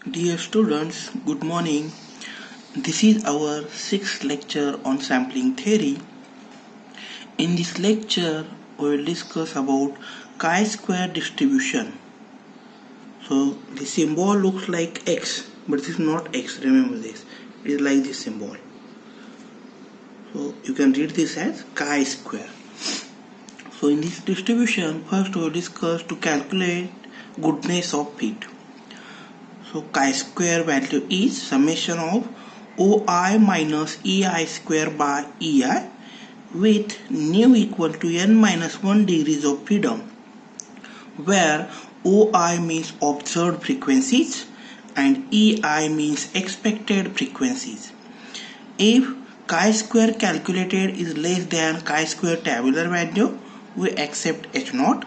Dear students, good morning. This is our sixth lecture on sampling theory. In this lecture, we will discuss about chi-square distribution. So the symbol looks like X, but this is not X. Remember this. It is like this symbol. So you can read this as chi-square. So in this distribution, first we will discuss to calculate goodness of fit. So chi-square value is summation of OI minus EI square by EI with nu equal to n minus 1 degrees of freedom, where OI means observed frequencies and EI means expected frequencies. If chi-square calculated is less than chi-square tabular value, we accept H0.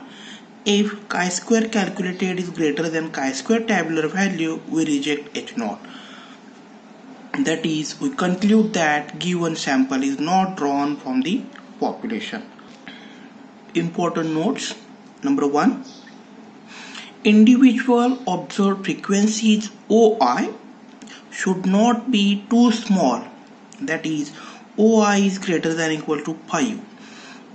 If chi-square calculated is greater than chi-square tabular value, we reject H0. That is, we conclude that given sample is not drawn from the population. Important notes. Number 1. Individual observed frequencies OI should not be too small. That is, OI is greater than or equal to 5.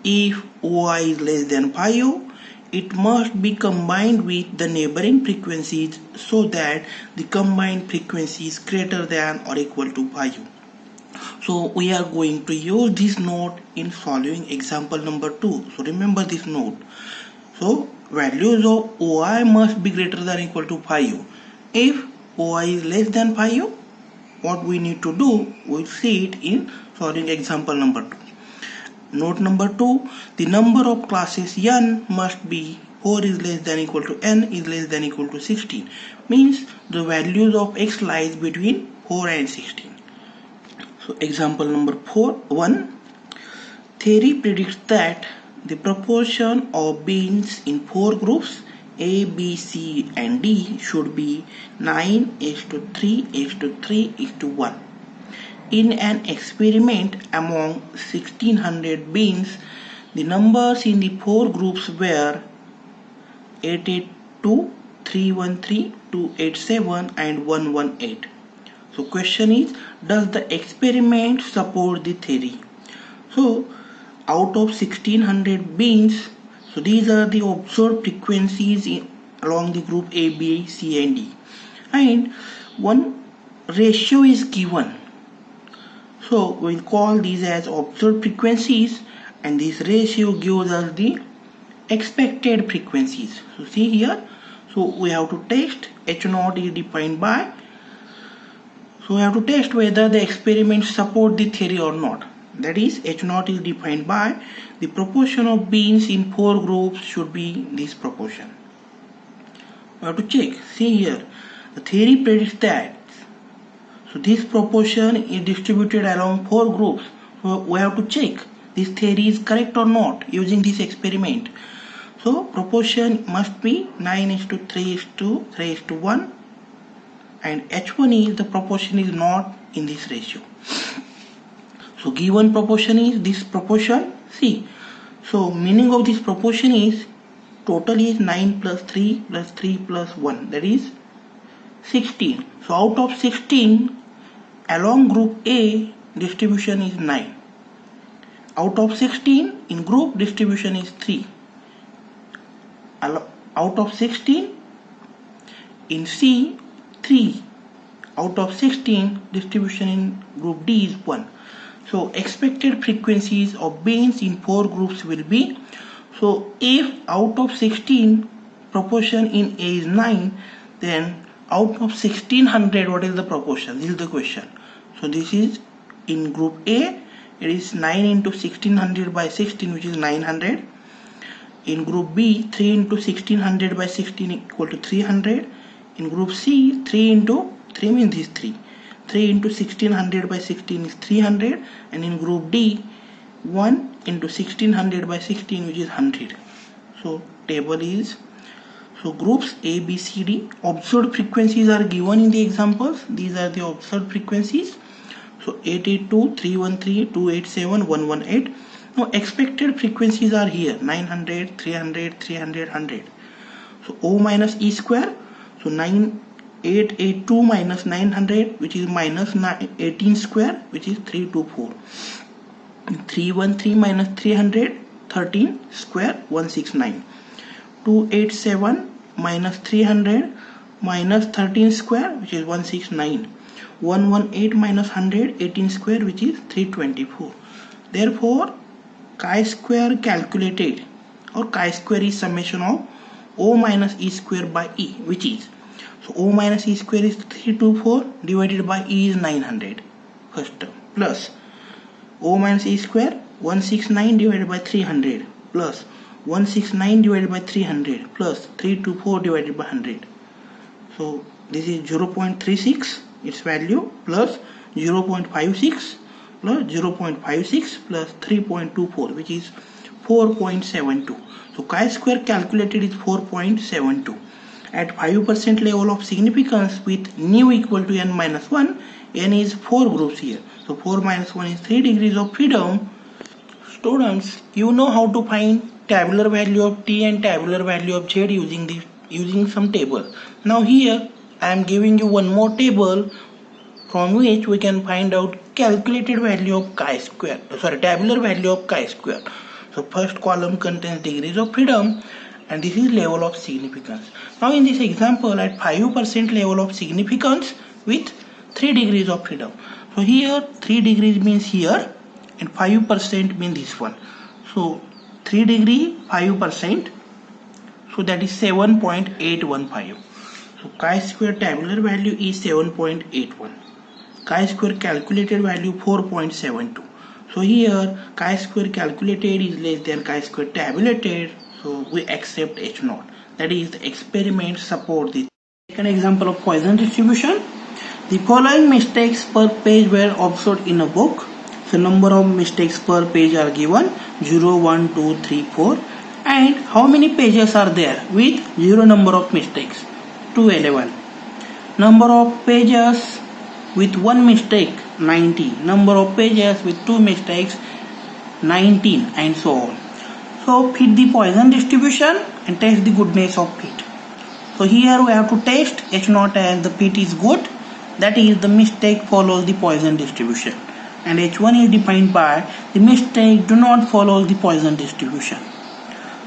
If OI is less than 5, it must be combined with the neighboring frequencies so that the combined frequency is greater than or equal to 5. So we are going to use this note in solving example number 2. So remember this note. So values of OI must be greater than or equal to 5. If OI is less than 5, what we need to do, we'll see it in solving example number 2. Note number 2, the number of classes n must be 4 is less than or equal to n is less than or equal to 16. Means the values of x lies between 4 and 16. So example number 1. Theory predicts that the proportion of beans in 4 groups A, B, C and D should be 9:3:3:1. In an experiment among 1600 beans, the numbers in the 4 groups were 882, 313, 287 and 118. So question is, does the experiment support the theory? So out of 1600 beans, so these are the observed frequencies along the group A, B, C and D. And one ratio is given. So we'll call these as observed frequencies, and this ratio gives us the expected frequencies. So see here, so we have to test H0 is defined by, so we have to test whether the experiments support the theory or not. That is, H0 is defined by the proportion of beans in 4 groups should be this proportion. We have to check. See here, the theory predicts that. So this proportion is distributed along 4 groups. So we have to check this theory is correct or not using this experiment. So proportion must be 9:3:3:1, and H1 is the proportion is not in this ratio. So given proportion is this proportion C. So meaning of this proportion is total is 9 plus 3 plus 3 plus 1, that is 16. So out of 16, along group A, distribution is 9. Out of 16, in group distribution is 3. Out of 16, in C, 3. Out of 16, distribution in group D is 1. So expected frequencies of beans in 4 groups will be, so if out of 16, proportion in A is 9, then out of 1600, what is the proportion? This is the question. So this is in group A, it is 9 into 1600 by 16, which is 900. In group B, 3 into 1600 by 16 equal to 300. In group C, 3 into 3 means this 3. 3 into 1600 by 16 is 300. And in group D, 1 into 1600 by 16, which is 100. So table is, so groups A, B, C, D, observed frequencies are given in the examples. These are the observed frequencies. So 882, 313, 287, 118. Now expected frequencies are here, 900, 300, 300, 100. So O minus E square. So 9 882 minus 900, which is minus 18 square, which is 324. 313 minus 300, 13 square, 169. 287 minus 300 minus 13 square, which is 169. 118 minus 100, 18 square, which is 324. Therefore, chi-square calculated, or chi-square is summation of O minus E square by E, which is, so O minus E square is 324 divided by E is 900, first term, plus O minus E square 169 divided by 300 plus 169 divided by 300 plus 324 divided by 100. So this is 0.36, its value, plus 0.56 plus 0.56 plus 3.24, which is 4.72. So chi-square calculated is 4.72. At 5% level of significance with nu equal to n minus 1, n is 4 groups here. So 4 minus 1 is 3 degrees of freedom. Students, you know how to find tabular value of t and tabular value of z using some table. Now here I am giving you one more table from which we can find out calculated value of chi-square, tabular value of chi-square. So first column contains degrees of freedom and this is level of significance. Now in this example, at 5% level of significance with 3 degrees of freedom. So here 3 degrees means here and 5% means this one. So 3 degree 5%, so that is 7.815. So chi-square tabular value is 7.81. Chi-square calculated value 4.72. So here chi-square calculated is less than chi-square tabulated, so we accept H0. That is, the experiment support this. Second example of Poisson distribution. The following mistakes per page were observed in a book. So number of mistakes per page are given 0, 1, 2, 3, 4. And how many pages are there with 0 number of mistakes? 211. Number of pages with 1 mistake 90. Number of pages with 2 mistakes 19, and so on. So fit the Poisson distribution and test the goodness of fit. So here we have to test H0 as the fit is good. That is, the mistake follows the Poisson distribution. And H1 is defined by the mistake do not follow the Poisson distribution.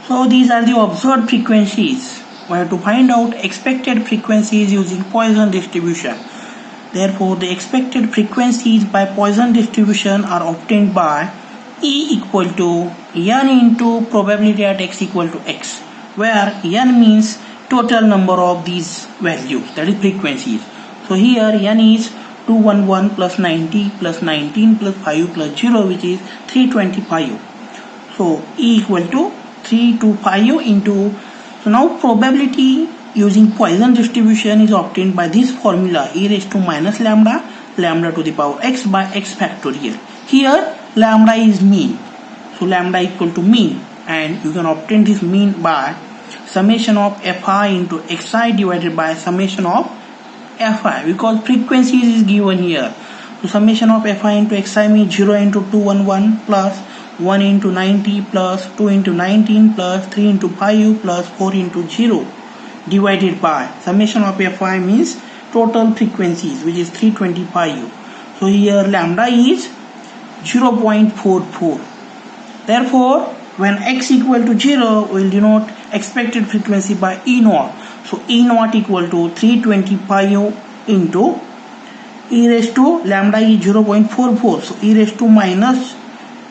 So these are the observed frequencies. We have to find out expected frequencies using Poisson distribution. Therefore, the expected frequencies by Poisson distribution are obtained by E equal to n into probability at x equal to x, where n means total number of these values, that is frequencies. So here n is 211 plus 90 plus 19 plus 5 plus 0, which is 325. So E equal to 325 into, so now probability using Poisson distribution is obtained by this formula, e raised to minus lambda, lambda to the power x by x factorial. Here lambda is mean, so lambda equal to mean, and you can obtain this mean by summation of fi into xi divided by summation of fi, because frequencies is given here. So summation of fi into xi means 0 into 211 plus 1 into 90 plus 2 into 19 plus 3 into 5 plus 4 into 0 divided by summation of fi means total frequencies, which is 325. So here lambda is 0.44. Therefore, when x equal to 0, we will denote expected frequency by E0. So E0 equal to 325 into e raised to lambda is 0.44. So e raised to minus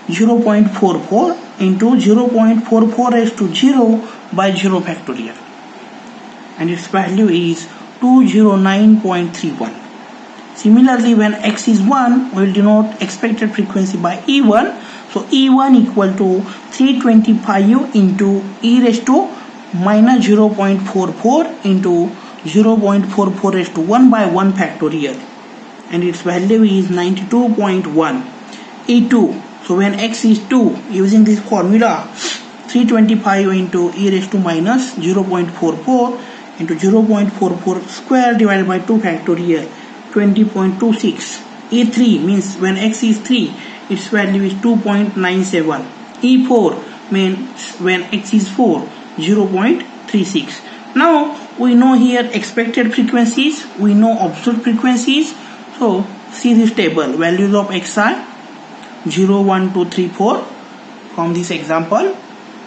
0.44 into 0.44 raised to 0 by 0 factorial. And its value is 209.31. Similarly, when x is 1, we will denote expected frequency by E1. So E1 equal to 325 into e raised to minus 0.44 into 0.44 raised to 1 by 1 factorial. And its value is 92.1. E2. So when x is 2, using this formula, 325 into e raised to minus 0.44 into 0.44 square divided by 2 factorial, 20.26. E3 means when x is 3, its value is 2.97. E4 means when x is 4, 0.36. Now we know here expected frequencies, we know observed frequencies. So see this table, values of xi 0, 1, 2, 3, 4 from this example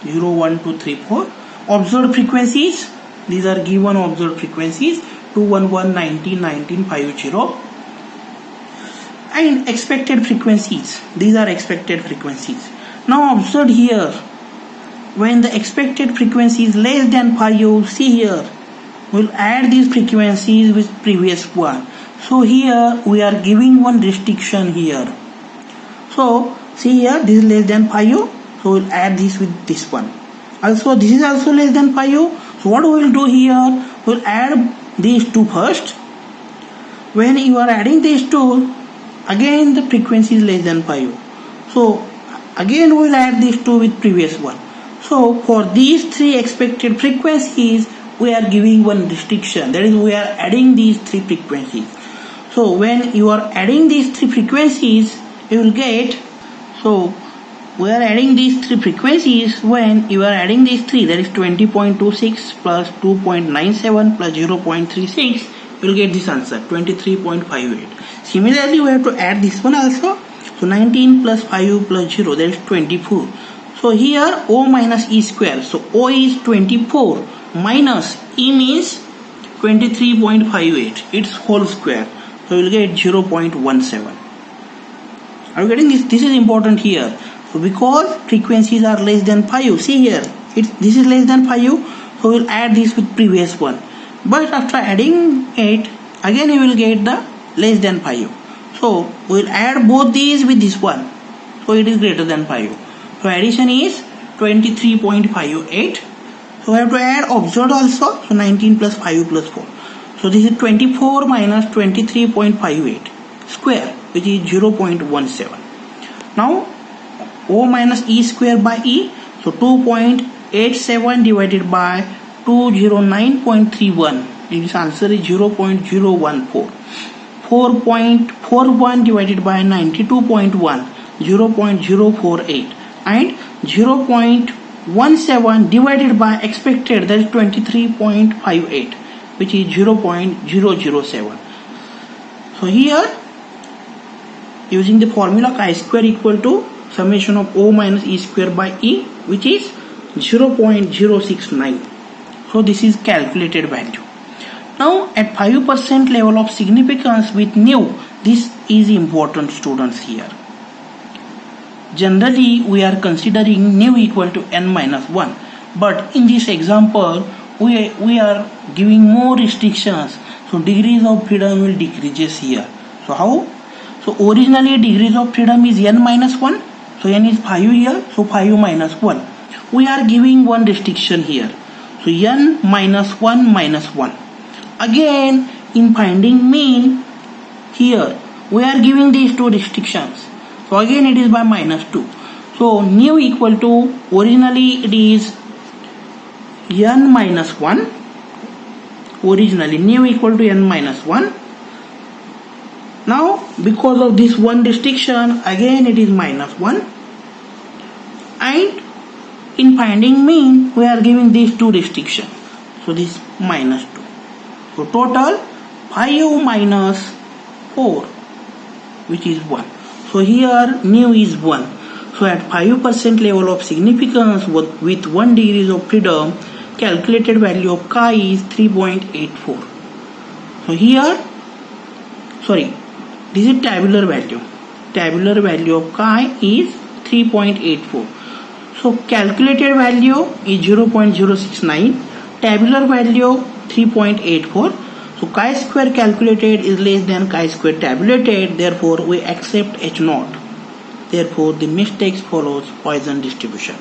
0, 1, 2, 3, 4. Observed frequencies, these are given observed frequencies 211, 19, 19, 50. And expected frequencies, these are expected frequencies. Now observe here, when the expected frequency is less than 5, see here, we'll add these frequencies with previous one. So here we are giving one restriction here. So see here, this is less than 5, so we'll add this with this one. Also this is also less than 5, so what we will do here, we'll add these two first. When you are adding these two, again the frequency is less than 5, so again we'll add these two with previous one. So for these three expected frequencies, we are giving one restriction, that is we are adding these three frequencies. So when you are adding these three frequencies, you will get, so we are adding these three frequencies, when you are adding these three, that is 20.26 plus 2.97 plus 0.36, you will get this answer 23.58. Similarly we have to add this one also. So 19 plus 5 plus 0, that is 24. So here O minus E square, so O is 24 minus E means 23.58, its whole square, so you will get 0.17. Are you getting this? This is important here. So because frequencies are less than 5, see here, this is less than 5, so we will add this with previous one. But after adding it, again you will get the less than 5. So we will add both these with this one, so it is greater than 5. So addition is 23.58. So we have to add observed also, so 19 plus 5 plus 4. So this is 24 minus 23.58 square, which is 0.17. Now O minus E square by E, so 2.87 divided by 209.31, this answer is 0.014. 4.41 divided by 92.1, 0.048, and 0.17 divided by expected, that is 23.58, which is 0.007. So here using the formula chi square equal to summation of O minus E square by E, which is 0.069. So this is calculated value. Now at 5% level of significance with nu, this is important students here. Generally we are considering nu equal to n minus 1, but in this example we are giving more restrictions, so degrees of freedom will decreases here. So how? So originally degrees of freedom is n minus 1, so n is 5 here, so 5 minus 1. We are giving one restriction here, so n minus 1 minus 1. Again in finding mean, here we are giving these two restrictions, so again it is by minus 2. So nu equal to, originally it is n minus 1, originally nu equal to n minus 1. Now because of this one restriction, again it is minus 1, and in finding mean we are giving these two restrictions, so this minus 2. So total 5 minus 4, which is 1. So here nu is 1. So at 5% level of significance with 1 degree of freedom, calculated value of chi is 3.84. So here, sorry, this is tabular value. Tabular value of chi is 3.84. So calculated value is 0.069. Tabular value 3.84. So chi square calculated is less than chi square tabulated. Therefore we accept H0. Therefore the mistakes follows Poisson distribution.